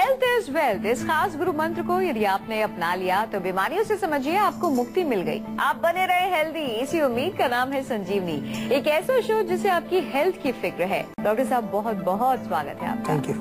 Health is wealth, इस खास गुरु मंत्र को यदि आपने अपना लिया तो बीमारियों से समझिए आपको मुक्ति मिल गई। आप बने रहे हेल्दी, इसी उम्मीद का नाम है संजीवनी, एक ऐसा शो जिसे आपकी हेल्थ की फिक्र है। डॉक्टर साहब बहुत बहुत स्वागत है आपका। Thank you.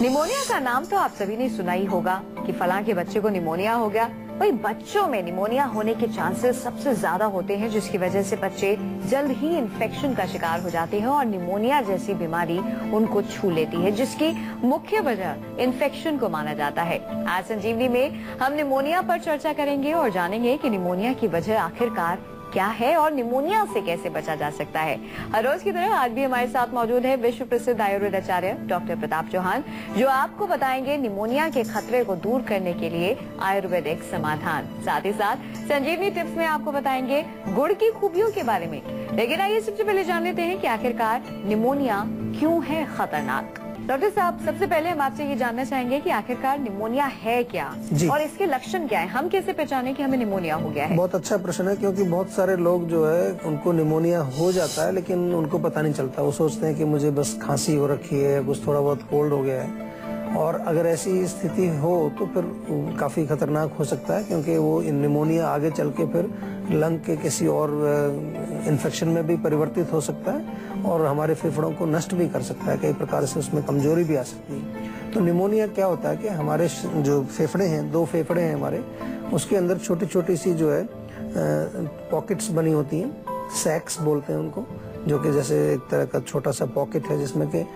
निमोनिया का नाम तो आप सभी ने सुना ही होगा कि फलां के बच्चे को निमोनिया हो गया। भाई बच्चों में निमोनिया होने के चांसेस सबसे ज्यादा होते हैं, जिसकी वजह से बच्चे जल्द ही इन्फेक्शन का शिकार हो जाते हैं और निमोनिया जैसी बीमारी उनको छू लेती है, जिसकी मुख्य वजह इन्फेक्शन को माना जाता है। आज संजीवनी में हम निमोनिया पर चर्चा करेंगे और जानेंगे कि निमोनिया की वजह आखिरकार क्या है और निमोनिया से कैसे बचा जा सकता है। हर रोज की तरह आज भी हमारे साथ मौजूद है विश्व प्रसिद्ध आयुर्वेद आचार्य डॉक्टर प्रताप चौहान, जो आपको बताएंगे निमोनिया के खतरे को दूर करने के लिए आयुर्वेदिक समाधान। साथ ही साथ संजीवनी टिप्स में आपको बताएंगे गुड़ की खूबियों के बारे में। लेकिन आइए सबसे पहले जान लेते हैं कि आखिरकार निमोनिया क्यों है खतरनाक। डॉक्टर साहब, सबसे पहले हम आपसे ये जानना चाहेंगे कि आखिरकार निमोनिया है क्या और इसके लक्षण क्या है, हम कैसे पहचाने कि हमें निमोनिया हो गया है। बहुत अच्छा प्रश्न है, क्योंकि बहुत सारे लोग जो है उनको निमोनिया हो जाता है लेकिन उनको पता नहीं चलता। वो सोचते हैं कि मुझे बस खांसी हो रखी है, कुछ थोड़ा बहुत कोल्ड हो गया है, और अगर ऐसी स्थिति हो तो फिर काफी खतरनाक हो सकता है, क्योंकि वो निमोनिया आगे चल के फिर लंग के किसी और इन्फेक्शन में भी परिवर्तित हो सकता है और हमारे फेफड़ों को नष्ट भी कर सकता है। कई प्रकार से उसमें कमजोरी भी आ सकती है। तो निमोनिया क्या होता है कि हमारे जो फेफड़े हैं, 2 फेफड़े हैं हमारे, उसके अंदर छोटी छोटी सी जो है पॉकेट्स बनी होती हैं, सैक्स बोलते हैं उनको, जो कि जैसे एक तरह का छोटा सा पॉकेट है जिसमें कि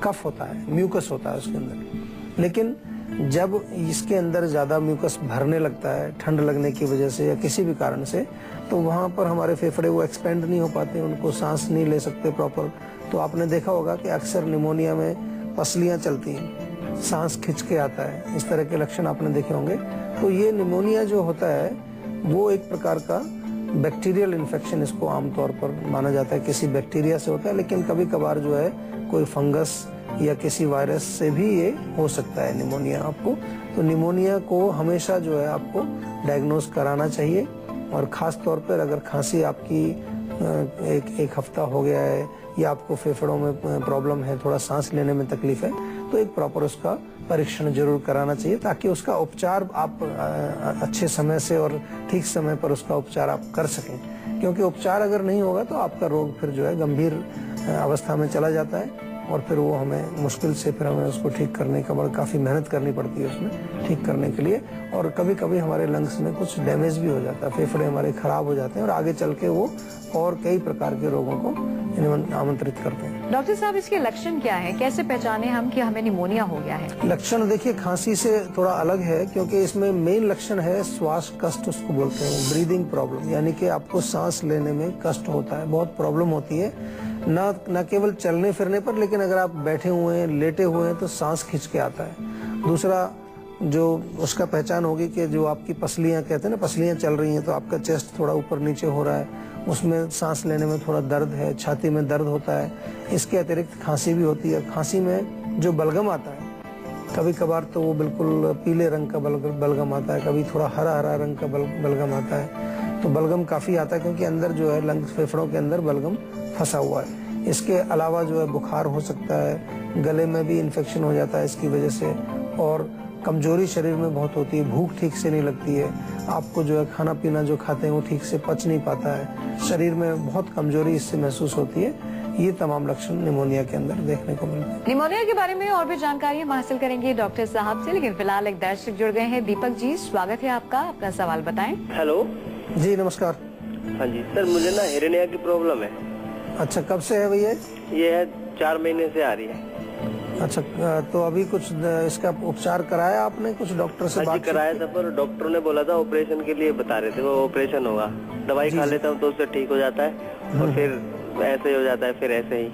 कफ होता है, म्यूकस होता है उसके अंदर। लेकिन जब इसके अंदर ज्यादा म्यूकस भरने लगता है ठंड लगने की वजह से या किसी भी कारण से, तो वहां पर हमारे फेफड़े वो एक्सपेंड नहीं हो पाते, उनको सांस नहीं ले सकते प्रॉपर। तो आपने देखा होगा कि अक्सर निमोनिया में पसलियां चलती हैं, सांस खिंच के आता है, इस तरह के लक्षण आपने देखे होंगे। तो ये निमोनिया जो होता है वो एक प्रकार का बैक्टीरियल इन्फेक्शन इसको आमतौर पर माना जाता है, किसी बैक्टीरिया से होता है, लेकिन कभी कभार जो है कोई फंगस या किसी वायरस से भी ये हो सकता है निमोनिया आपको। तो निमोनिया को हमेशा जो है आपको डायग्नोज कराना चाहिए, और खास तौर पर अगर खांसी आपकी एक हफ्ता हो गया है या आपको फेफड़ों में प्रॉब्लम है, थोड़ा सांस लेने में तकलीफ है, तो एक प्रॉपर उसका परीक्षण जरूर कराना चाहिए, ताकि उसका उपचार आप अच्छे समय से और ठीक समय पर उसका उपचार आप कर सकें। क्योंकि उपचार अगर नहीं होगा तो आपका रोग फिर जो है गंभीर अवस्था में चला जाता है और फिर वो हमें मुश्किल से फिर हमें उसको ठीक करने का काफी मेहनत करनी पड़ती है उसमें ठीक करने के लिए। और कभी कभी हमारे लंग्स में कुछ डैमेज भी हो जाता है, फेफड़े हमारे खराब हो जाते हैं और आगे चल के वो और कई प्रकार के रोगों को आमंत्रित करते हैं। डॉक्टर साहब, इसके लक्षण क्या है, कैसे पहचाने हम कि हमें निमोनिया हो गया है। लक्षण देखिए खांसी से थोड़ा अलग है, क्योंकि इसमें मेन लक्षण है श्वास कष्ट, उसको बोलते हैं ब्रीदिंग प्रॉब्लम, यानी कि आपको सांस लेने में कष्ट होता है, बहुत प्रॉब्लम होती है, न केवल चलने फिरने पर, लेकिन अगर आप बैठे हुए हैं, लेटे हुए हैं तो सांस खिंच के आता है। दूसरा जो उसका पहचान होगी कि जो आपकी पसलियां कहते हैं ना, पसलियां चल रही हैं, तो आपका चेस्ट थोड़ा ऊपर नीचे हो रहा है, उसमें सांस लेने में थोड़ा दर्द है, छाती में दर्द होता है। इसके अतिरिक्त खांसी भी होती है। खांसी में जो बलगम आता है, कभी कभार तो वो बिल्कुल पीले रंग का बलगम आता है, कभी थोड़ा हरा हरा रंग का बलगम आता है। तो बलगम काफी आता है क्योंकि अंदर जो है लंग्स, फेफड़ों के अंदर बलगम फंसा हुआ है। इसके अलावा जो है बुखार हो सकता है, गले में भी इन्फेक्शन हो जाता है इसकी वजह से, और कमजोरी शरीर में बहुत होती है, भूख ठीक से नहीं लगती है, आपको जो है खाना पीना जो खाते हैं वो ठीक से पच नहीं पाता है, शरीर में बहुत कमजोरी इससे महसूस होती है। ये तमाम लक्षण निमोनिया के अंदर देखने को मिलते हैं। निमोनिया के बारे में और भी जानकारी हम हासिल करेंगे डॉक्टर साहब से, लेकिन फिलहाल एक दर्शक जुड़ गए हैं। दीपक जी, स्वागत है आपका, अपना सवाल बताएं। हेलो जी नमस्कार। हाँ जी सर, मुझे ना हेरेनिया की प्रॉब्लम है। अच्छा, कब से है भैया? ये है 4 महीने से आ रही है। अच्छा, तो अभी कुछ इसका उपचार कराया आपने, कुछ डॉक्टर से बात कराया था, पर डॉक्टर ने बोला था ऑपरेशन के लिए बता रहे थे, वो ऑपरेशन होगा। दवाई खा लेता हूँ तो उससे ठीक हो जाता है और फिर ऐसे ही हो जाता है, फिर ऐसे ही।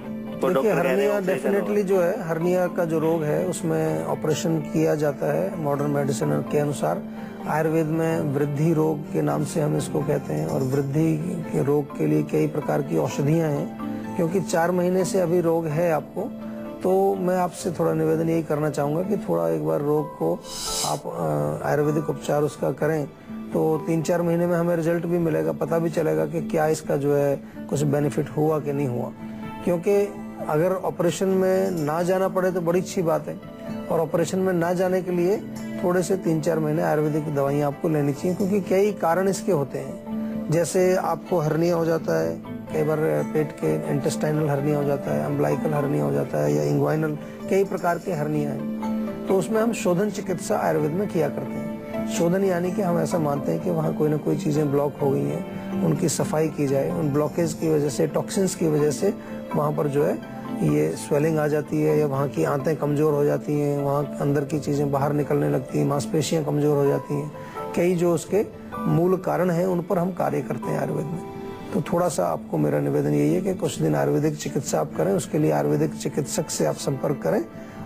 देखिए हर्निया डेफिनेटली जो है, हर्निया का जो रोग है उसमें ऑपरेशन किया जाता है मॉडर्न मेडिसिन के अनुसार। आयुर्वेद में वृद्धि रोग के नाम से हम इसको कहते हैं, और वृद्धि के रोग के लिए कई प्रकार की औषधियां हैं। क्योंकि 4 महीने से अभी रोग है आपको, तो मैं आपसे थोड़ा निवेदन यही करना चाहूंगा कि थोड़ा एक बार रोग को आप आयुर्वेदिक उपचार उसका करें, तो 3-4 महीने में हमें रिजल्ट भी मिलेगा, पता भी चलेगा कि क्या इसका जो है कुछ बेनिफिट हुआ कि नहीं हुआ। क्योंकि अगर ऑपरेशन में ना जाना पड़े तो बड़ी अच्छी बात है, और ऑपरेशन में ना जाने के लिए थोड़े से 3-4 महीने आयुर्वेदिक दवाइयाँ आपको लेनी चाहिए, क्योंकि कई कारण इसके होते हैं। जैसे आपको हर्निया हो जाता है, कई बार पेट के इंटेस्टाइनल हर्निया हो जाता है, अम्बलाइकल हर्निया हो जाता है या इंग्वाइनल, कई प्रकार के हर्निया हैं। तो उसमें हम शोधन चिकित्सा आयुर्वेद में किया करते हैं। शोधन यानी कि हम ऐसा मानते हैं कि वहाँ कोई ना कोई चीजें ब्लॉक हो गई हैं, उनकी सफाई की जाए। उन ब्लॉकेज की वजह से, टॉक्सिन्स की वजह से वहाँ पर जो है ये स्वेलिंग आ जाती है, या वहाँ की आंतें कमजोर हो जाती हैं, वहाँ अंदर की चीजें बाहर निकलने लगती हैं, मांसपेशियां कमजोर हो जाती हैं। कई जो उसके मूल कारण हैं उन पर हम कार्य करते हैं आयुर्वेद में। तो थोड़ा सा आपको मेरा निवेदन यही है कि कुछ दिन आयुर्वेदिक चिकित्सा आप करें, उसके लिए आयुर्वेदिक चिकित्सक से आप संपर्क करें,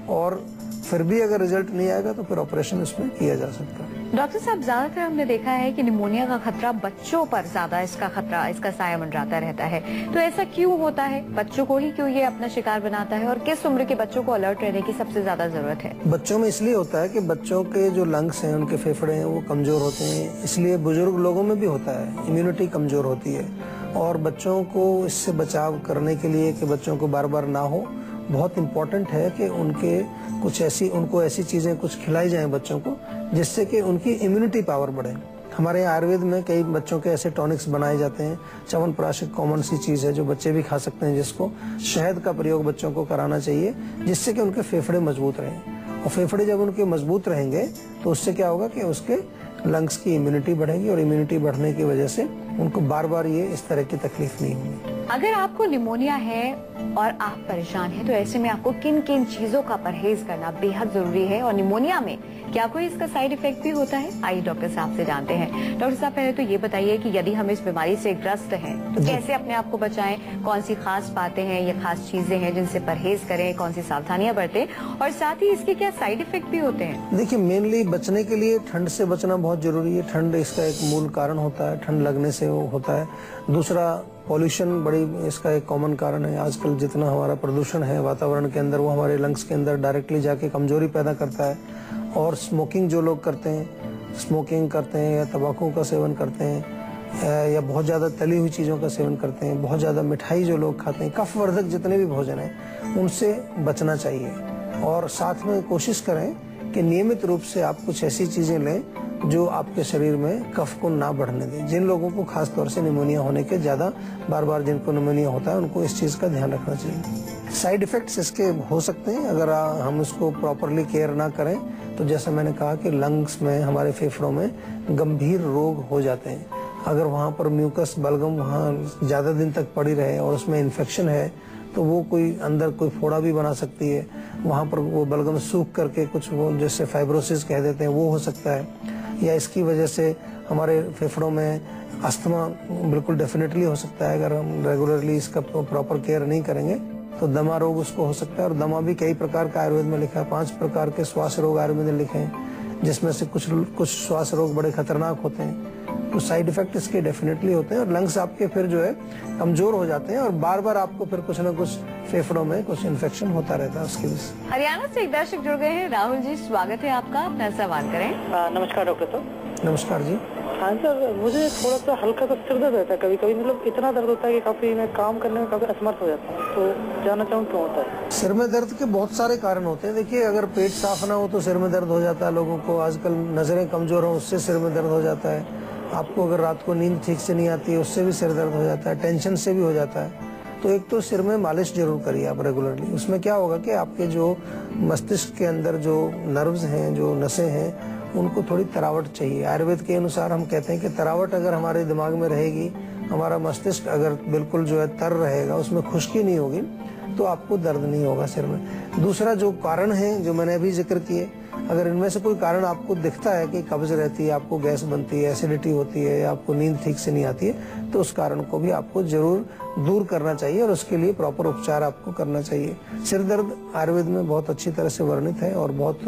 और फिर भी अगर रिजल्ट नहीं आएगा तो फिर ऑपरेशन इसमें किया जा सकता है। डॉक्टर साहब, ज्यादातर हमने देखा है कि निमोनिया का खतरा बच्चों पर ज्यादा इसका साया मंडराता रहता है। तो ऐसा क्यों होता है? बच्चों को ही क्यों ये अपना शिकार बनाता है, और किस उम्र के बच्चों को अलर्ट रहने की सबसे ज्यादा जरूरत है? बच्चों में इसलिए होता है कि बच्चों के जो लंग्स हैं, उनके फेफड़े हैं, वो कमजोर होते हैं। इसलिए बुजुर्ग लोगों में भी होता है, इम्यूनिटी कमजोर होती है। और बच्चों को इससे बचाव करने के लिए कि बच्चों को बार बार ना हो, बहुत इम्पोर्टेंट है कि उनको ऐसी चीजें कुछ खिलाई जाएं बच्चों को, जिससे कि उनकी इम्यूनिटी पावर बढ़े। हमारे यहाँ आयुर्वेद में कई बच्चों के ऐसे टॉनिक्स बनाए जाते हैं। च्यवनप्राश एक कॉमन सी चीज है जो बच्चे भी खा सकते हैं, जिसको शहद का प्रयोग बच्चों को कराना चाहिए, जिससे कि उनके फेफड़े मजबूत रहें। और फेफड़े जब उनके मजबूत रहेंगे तो उससे क्या होगा कि उसके लंग्स की इम्यूनिटी बढ़ेगी, और इम्यूनिटी बढ़ने की वजह से उनको बार बार ये इस तरह की तकलीफ नहीं होगी। अगर आपको निमोनिया है और आप परेशान हैं, तो ऐसे में आपको किन किन चीजों का परहेज करना बेहद जरूरी है? और निमोनिया में क्या कोई इसका साइड इफेक्ट भी होता है? आइए डॉक्टर साहब से जानते हैं। डॉक्टर साहब, पहले तो ये बताइए कि यदि हम इस बीमारी से ग्रस्त हैं तो कैसे अपने आप को बचाएं? कौन सी खास बातें हैं या खास चीजें हैं जिनसे परहेज करें, कौन सी सावधानियां बरतें, और साथ ही इसके क्या साइड इफेक्ट भी होते हैं? देखिए, मेनली बचने के लिए ठंड से बचना बहुत जरूरी है। ठंड इसका एक मूल कारण होता है, ठंड लगने से वो होता है। दूसरा, पॉल्यूशन बड़ी इसका एक कॉमन कारण है। आजकल जितना हमारा प्रदूषण है वातावरण के अंदर, वो हमारे लंग्स के अंदर डायरेक्टली जाके कमजोरी पैदा करता है। और स्मोकिंग जो लोग करते हैं या तंबाकू का सेवन करते हैं, या बहुत ज्यादा तली हुई चीजों का सेवन करते हैं, बहुत ज्यादा मिठाई जो लोग खाते हैं, कफवर्धक जितने भी भोजन हैं उनसे बचना चाहिए। और साथ में कोशिश करें कि नियमित रूप से आप कुछ ऐसी चीजें लें जो आपके शरीर में कफ को ना बढ़ने दें। जिन लोगों को खास तौर से निमोनिया होने के ज्यादा बार जिनको निमोनिया होता है, उनको इस चीज का ध्यान रखना चाहिए। साइड इफेक्ट्स इसके हो सकते हैं अगर हम इसको प्रॉपरली केयर ना करें। तो जैसा मैंने कहा कि लंग्स में, हमारे फेफड़ों में गंभीर रोग हो जाते हैं। अगर वहाँ पर म्यूकस बलगम वहाँ ज्यादा दिन तक पड़ी रहे और उसमें इन्फेक्शन है, तो वो कोई अंदर कोई फोड़ा भी बना सकती है। वहाँ पर वो बलगम सूख करके कुछ वो जैसे फाइब्रोसिस कह देते हैं, वो हो सकता है। या इसकी वजह से हमारे फेफड़ों में अस्थमा बिल्कुल डेफिनेटली हो सकता है। अगर हम रेगुलरली इसका प्रॉपर केयर नहीं करेंगे तो दमा रोग उसको हो सकता है। और दमा भी कई प्रकार का आयुर्वेद में लिखा है। 5 प्रकार के श्वास रोग आयुर्वेद में लिखे हैं, जिसमें से कुछ श्वास रोग बड़े खतरनाक होते हैं। तो साइड इफेक्ट इसके डेफिनेटली होते हैं, और लंग्स आपके फिर जो है कमजोर हो जाते हैं, और बार आपको फिर कुछ न कुछ फेफड़ों में कुछ इन्फेक्शन होता रहता है उसकी वजह से। हरियाणा से एक दर्शक जुड़ गए हैं। राहुल जी, स्वागत है आपका, अपना सवाल करें। नमस्कार डॉक्टर साहब। नमस्कार जी। हाँ सर, मुझे थोड़ा सा हल्का सा सिर दर्द रहता है कभी कभी, मतलब इतना दर्द होता है कि काफी मैं काम करने में काफी असमर्थ हो जाता हूँ। तो जानना चाहूँ क्यों होता है? सिर में दर्द के बहुत सारे कारण होते हैं। देखिए, अगर पेट साफ ना हो तो सिर में दर्द हो जाता है लोगों को। आजकल नजरें कमजोर हो, उससे सिर में दर्द हो जाता है। आपको अगर रात को नींद ठीक से नहीं आती है, उससे भी सिर दर्द हो जाता है। टेंशन से भी हो जाता है। तो एक तो सिर में मालिश जरूर करिए आप रेगुलरली। उसमें क्या होगा कि आपके जो मस्तिष्क के अंदर जो नर्व्स हैं, जो नसें हैं, उनको थोड़ी तरावट चाहिए। आयुर्वेद के अनुसार हम कहते हैं कि तरावट अगर हमारे दिमाग में रहेगी, हमारा मस्तिष्क अगर बिल्कुल जो है तर रहेगा, उसमें खुश्की नहीं होगी, तो आपको दर्द नहीं होगा सिर में। दूसरा जो कारण है जो मैंने अभी जिक्र किए, अगर इनमें से कोई कारण आपको दिखता है कि कब्ज रहती है, आपको गैस बनती है, एसिडिटी होती है, या आपको नींद ठीक से नहीं आती है, तो उस कारण को भी आपको जरूर दूर करना चाहिए, और उसके लिए प्रॉपर उपचार आपको करना चाहिए। सिर दर्द आयुर्वेद में बहुत अच्छी तरह से वर्णित है, और बहुत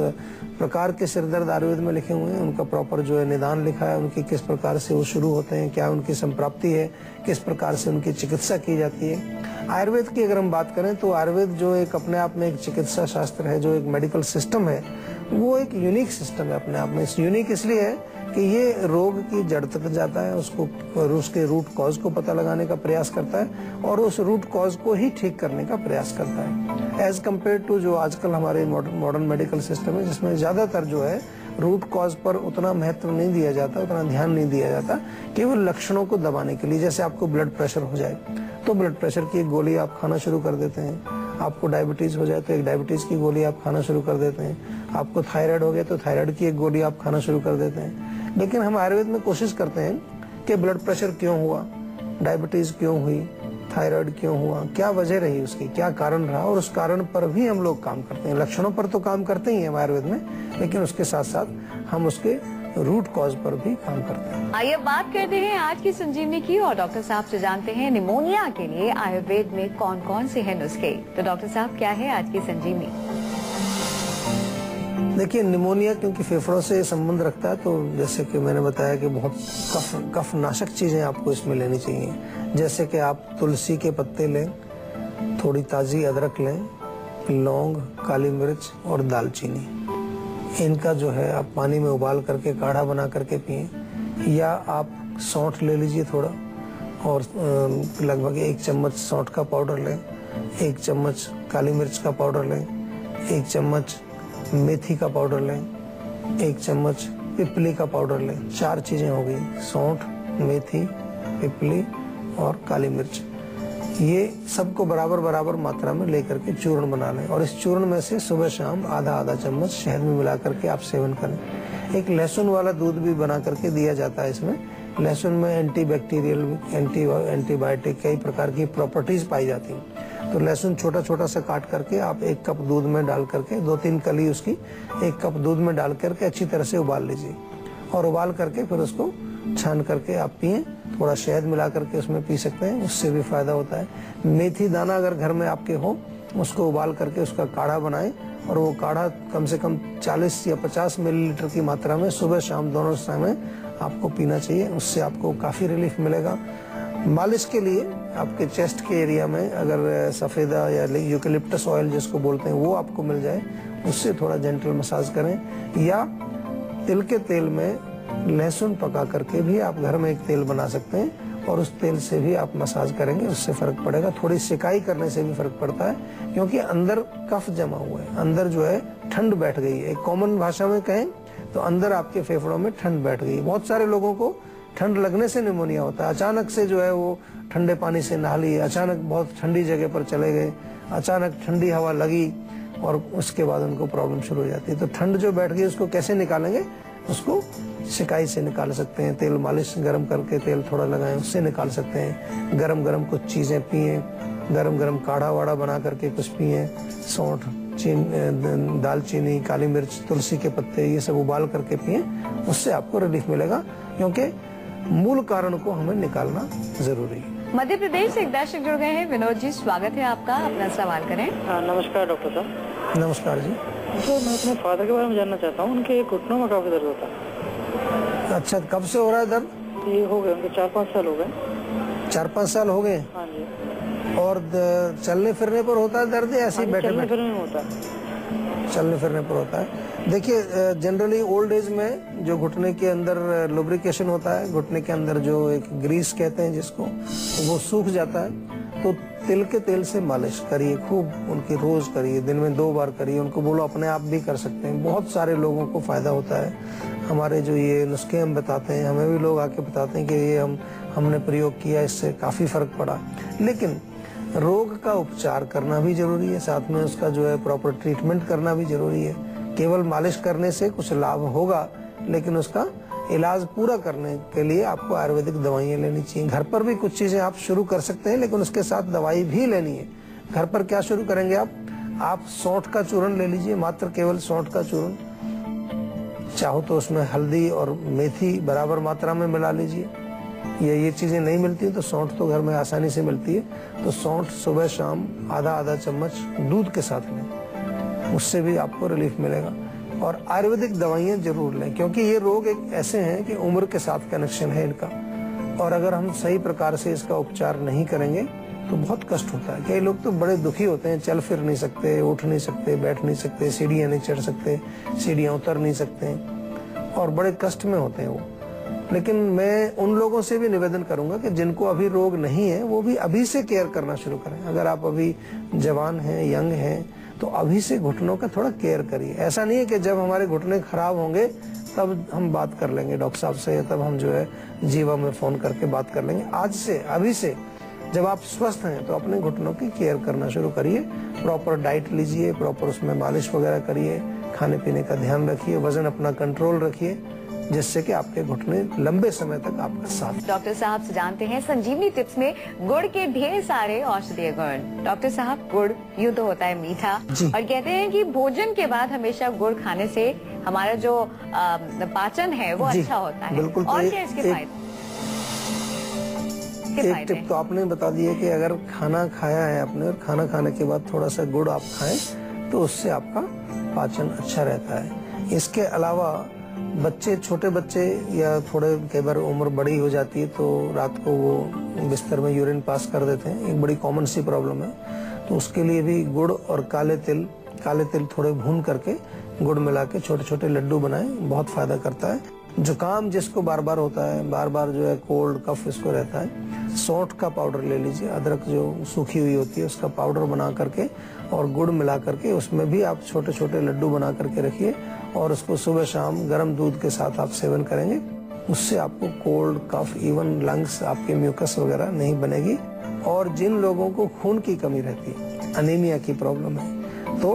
प्रकार के सिर दर्द आयुर्वेद में लिखे हुए हैं। उनका प्रॉपर जो है निदान लिखा है, उनकी किस प्रकार से वो शुरू होते हैं, क्या उनकी संप्राप्ति है, किस प्रकार से उनकी चिकित्सा की जाती है। आयुर्वेद की अगर हम बात करें तो आयुर्वेद जो एक अपने आप में एक चिकित्सा शास्त्र है, जो एक मेडिकल सिस्टम है, वो एक यूनिक सिस्टम है अपने आप में। यूनिक इसलिए है कि ये रोग की जड़ तक जाता है, उसके रूट कॉज को पता लगाने का प्रयास करता है और उस रूट कॉज को ही ठीक करने का प्रयास करता है, एज कम्पेयर टू जो आजकल हमारे मॉडर्न मेडिकल सिस्टम है, जिसमें ज्यादातर जो है रूट कॉज पर उतना महत्व नहीं दिया जाता, उतना ध्यान नहीं दिया जाता, केवल लक्षणों को दबाने के लिए। जैसे आपको ब्लड प्रेशर हो जाए तो ब्लड प्रेशर की एक गोली आप खाना शुरू कर देते हैं, आपको डायबिटीज हो जाए तो एक डायबिटीज की गोली आप खाना शुरू कर देते हैं, आपको थायराइड हो गया तो थायराइड की एक गोली आप खाना शुरू कर देते हैं। लेकिन हम आयुर्वेद में कोशिश करते हैं कि ब्लड प्रेशर क्यों हुआ, डायबिटीज क्यों हुई, थायराइड क्यों हुआ, क्या वजह रही उसकी, क्या कारण रहा, और उस कारण पर भी हम लोग काम करते हैं। लक्षणों पर तो काम करते ही हैं आयुर्वेद में, लेकिन उसके साथ साथ हम उसके रूट कॉज पर भी काम करते हैं। आइए बात करते हैं आज की संजीवनी की और डॉक्टर साहब से जानते हैं निमोनिया के लिए आयुर्वेद में कौन कौन से हैं नुस्खे। तो डॉक्टर साहब, क्या है आज की संजीवनी? देखिए, निमोनिया क्योंकि फेफड़ों से संबंध रखता है, तो जैसे कि मैंने बताया कि बहुत कफ नाशक चीजें आपको इसमें लेनी चाहिए। जैसे कि आप तुलसी के पत्ते लें, थोड़ी ताजी अदरक लें, लौंग, काली मिर्च और दालचीनी, इनका जो है आप पानी में उबाल करके काढ़ा बना करके पिएं। या आप सौंठ ले लीजिए थोड़ा, और लगभग 1 चम्मच सौंठ का पाउडर लें, 1 चम्मच काली मिर्च का पाउडर लें, 1 चम्मच मेथी का पाउडर लें, 1 चम्मच पिपली का पाउडर लें। 4 चीजें हो गई, सौंठ, मेथी, पिपली और काली मिर्च। ये सबको बराबर बराबर मात्रा में लेकर के चूर्ण बना लें, और इस चूर्ण में से सुबह शाम आधा चम्मच शहद में मिला करके आप सेवन करें। एक लहसुन वाला दूध भी बना करके दिया जाता है। इसमें लहसुन में एंटीबैक्टीरियल, एंटीबायोटिक कई प्रकार की प्रॉपर्टीज पाई जाती हैं। तो लहसुन छोटा छोटा सा काट करके आप 1 कप दूध में डाल करके, 2-3 कली उसकी 1 कप दूध में डाल करके अच्छी तरह से उबाल लीजिए, और उबाल करके फिर उसको छान करके आप पिएं। थोड़ा शहद मिला करके उसमें पी सकते हैं, उससे भी फायदा होता है। मेथी दाना अगर घर में आपके हो, उसको उबाल करके उसका काढ़ा बनाएं, और वो काढ़ा कम से कम 40 या 50 मिलीलीटर की मात्रा में सुबह शाम दोनों समय आपको पीना चाहिए। उससे आपको काफी रिलीफ मिलेगा। मालिश के लिए आपके चेस्ट के एरिया में अगर सफेदा या यूकेलिप्टस ऑयल जिसको बोलते हैं वो आपको मिल जाए, उससे थोड़ा जेंटल मसाज करें। या तिल के तेल में लहसुन पका करके भी आप घर में एक तेल बना सकते हैं, और उस तेल से भी आप मसाज करेंगे, उससे फर्क पड़ेगा। थोड़ी सिकाई करने से भी फर्क पड़ता है, क्योंकि अंदर कफ जमा हुआ है, अंदर जो है ठंड बैठ गई है। एक कॉमन भाषा में कहें तो अंदर आपके फेफड़ों में ठंड बैठ गई। बहुत सारे लोगों को ठंड लगने से निमोनिया होता है। अचानक से जो है वो ठंडे पानी से नहा लिए, अचानक बहुत ठंडी जगह पर चले गए, अचानक ठंडी हवा लगी, और उसके बाद उनको प्रॉब्लम शुरू हो जाती है। तो ठंड जो बैठ गई उसको कैसे निकालेंगे? उसको सिकाई से निकाल सकते हैं। तेल मालिश गरम करके तेल थोड़ा लगाएं, उससे निकाल सकते हैं। गरम गरम कुछ चीजें पिए, गरम गरम काढ़ा वाढ़ा बना करके कुछ पिए। सौंठ, दालचीनी, काली मिर्च, तुलसी के पत्ते, ये सब उबाल करके पिए, उससे आपको रिलीफ मिलेगा, क्योंकि मूल कारण को हमें निकालना जरूरी है। मध्य प्रदेश से एक दर्शक जुड़ गए हैं। विनोद जी, स्वागत है आपका, अपना सवाल करें। नमस्कार डॉक्टर साहब। नमस्कार जी। तो मैं अपने फादर के बारे में जानना चाहता हूँ। उनके घुटनों में काफी दर्द होता है। अच्छा, कब से हो रहा है दर्द? ये हो गए उनके 4-5 साल हो गए। 4-5 साल हो गए? हाँ जी। और चलने फिरने पर होता है दर्द, या ऐसे ही बैठे चलने फिरने में होता है? चलने फिरने पर होता है। देखिए, जनरली ओल्ड एज में जो घुटने के अंदर लुब्रिकेशन होता है, घुटने के अंदर जो एक ग्रीस कहते हैं जिसको, वो सूख जाता है। तो तिल के तेल से मालिश करिए, खूब उनकी रोज करिए, दिन में 2 बार करिए। उनको बोलो अपने आप भी कर सकते हैं, बहुत सारे लोगों को फायदा होता है। हमारे जो ये नुस्खे हम बताते हैं, हमें भी लोग आके बताते हैं कि ये हमने प्रयोग किया, इससे काफी फर्क पड़ा। लेकिन रोग का उपचार करना भी जरूरी है, साथ में उसका जो है प्रॉपर ट्रीटमेंट करना भी जरूरी है। केवल मालिश करने से कुछ लाभ होगा, लेकिन उसका इलाज पूरा करने के लिए आपको आयुर्वेदिक दवाइयाँ लेनी चाहिए। घर पर भी कुछ चीजें आप शुरू कर सकते हैं, लेकिन उसके साथ दवाई भी लेनी है। घर पर क्या शुरू करेंगे आप सौंठ का चूर्ण ले लीजिए, मात्र केवल सौंठ का चूर्ण। चाहो तो उसमें हल्दी और मेथी बराबर मात्रा में मिला लीजिए। ये चीजें नहीं मिलती तो सौंठ तो घर में आसानी से मिलती है, तो सौंठ सुबह शाम आधा चम्मच दूध के साथ लें, उससे भी आपको रिलीफ मिलेगा। और आयुर्वेदिक दवाइयाँ जरूर लें, क्योंकि ये रोग एक ऐसे हैं कि उम्र के साथ कनेक्शन है इनका, और अगर हम सही प्रकार से इसका उपचार नहीं करेंगे तो बहुत कष्ट होता है। कई लोग तो बड़े दुखी होते हैं, चल फिर नहीं सकते, उठ नहीं सकते, बैठ नहीं सकते, सीढ़ियाँ नहीं चढ़ सकते, सीढ़ियाँ उतर नहीं सकते और बड़े कष्ट में होते हैं वो। लेकिन मैं उन लोगों से भी निवेदन करूंगा कि जिनको अभी रोग नहीं है वो भी अभी से केयर करना शुरू करें। अगर आप अभी जवान हैं, यंग हैं, तो अभी से घुटनों का थोड़ा केयर करिए। ऐसा नहीं है कि जब हमारे घुटने खराब होंगे तब हम बात कर लेंगे डॉक्टर साहब से, या तब हम जो है जीवा में फोन करके बात कर लेंगे। आज से, अभी से जब आप स्वस्थ हैं तो अपने घुटनों की केयर करना शुरू करिए। प्रॉपर डाइट लीजिए, प्रॉपर उसमें मालिश वगैरह करिए, खाने पीने का ध्यान रखिए, वजन अपना कंट्रोल रखिए, जिससे कि आपके घुटने लंबे समय तक आपका साथ। डॉक्टर साहब से जानते हैं संजीवनी टिप्स में गुड़ के ढेर सारे औषधीय गुण। डॉक्टर साहब, गुड़ यूं तो होता है मीठा, और कहते हैं कि भोजन के बाद हमेशा गुड़ खाने से हमारा जो पाचन है वो अच्छा होता है। बिल्कुल। और क्या इसके फायदे? एक टिप तो आपने बता दी है कि अगर खाना खाया है आपने और खाना खाने के बाद थोड़ा सा गुड़ आप खाएं तो उससे आपका पाचन अच्छा रहता है। इसके अलावा बच्चे, छोटे बच्चे या थोड़े कई बार उम्र बड़ी हो जाती है तो रात को वो बिस्तर में यूरिन पास कर देते हैं, एक बड़ी कॉमन सी प्रॉब्लम है। तो उसके लिए भी गुड़ और काले तिल थोड़े भून करके गुड़ मिला के छोटे छोटे लड्डू बनाएं, बहुत फायदा करता है। जुकाम जिसको बार बार होता है, बार बार जो है कोल्ड कफ इसको रहता है, सौंठ का पाउडर ले लीजिए, अदरक जो सूखी हुई होती है उसका पाउडर बना करके और गुड़ मिला करके उसमें भी आप छोटे छोटे लड्डू बना करके रखिए और उसको सुबह शाम गर्म दूध के साथ आप सेवन करेंगे। उससे आपको कोल्ड कफ, इवन लंग्स, आपके म्यूकस वगैरह नहीं बनेगी। और जिन लोगों को खून की कमी रहती है, अनीमिया की प्रॉब्लम है, तो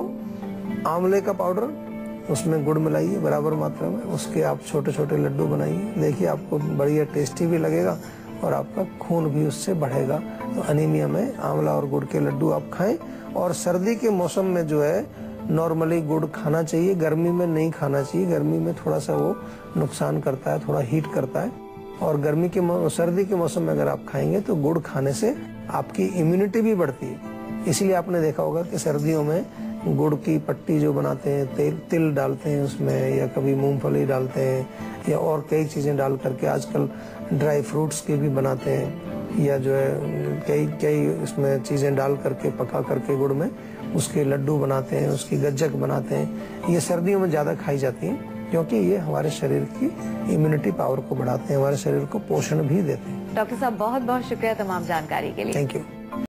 आंवले का पाउडर उसमें गुड़ मिलाइए बराबर मात्रा में, उसके आप छोटे छोटे लड्डू बनाइए, देखिए आपको बढ़िया टेस्टी भी लगेगा और आपका खून भी उससे बढ़ेगा। तो अनीमिया में आंवला और गुड़ के लड्डू आप खाएं। और सर्दी के मौसम में जो है नॉर्मली गुड़ खाना चाहिए, गर्मी में नहीं खाना चाहिए। गर्मी में थोड़ा सा वो नुकसान करता है, थोड़ा हीट करता है। और सर्दी के मौसम में अगर आप खाएंगे तो गुड़ खाने से आपकी इम्यूनिटी भी बढ़ती है। इसीलिए आपने देखा होगा कि सर्दियों में गुड़ की पट्टी जो बनाते हैं, तिल डालते हैं उसमें, या कभी मूंगफली डालते हैं, या और कई चीजें डाल करके आजकल ड्राई फ्रूट्स के भी बनाते हैं, या जो है कई इसमें चीजें डाल करके पका करके गुड़ में उसके लड्डू बनाते हैं, उसकी गज्जक बनाते हैं। ये सर्दियों में ज्यादा खाई जाती हैं क्योंकि ये हमारे शरीर की इम्यूनिटी पावर को बढ़ाते हैं, हमारे शरीर को पोषण भी देते हैं। डॉक्टर साहब, बहुत बहुत शुक्रिया तमाम जानकारी के लिए। Thank you.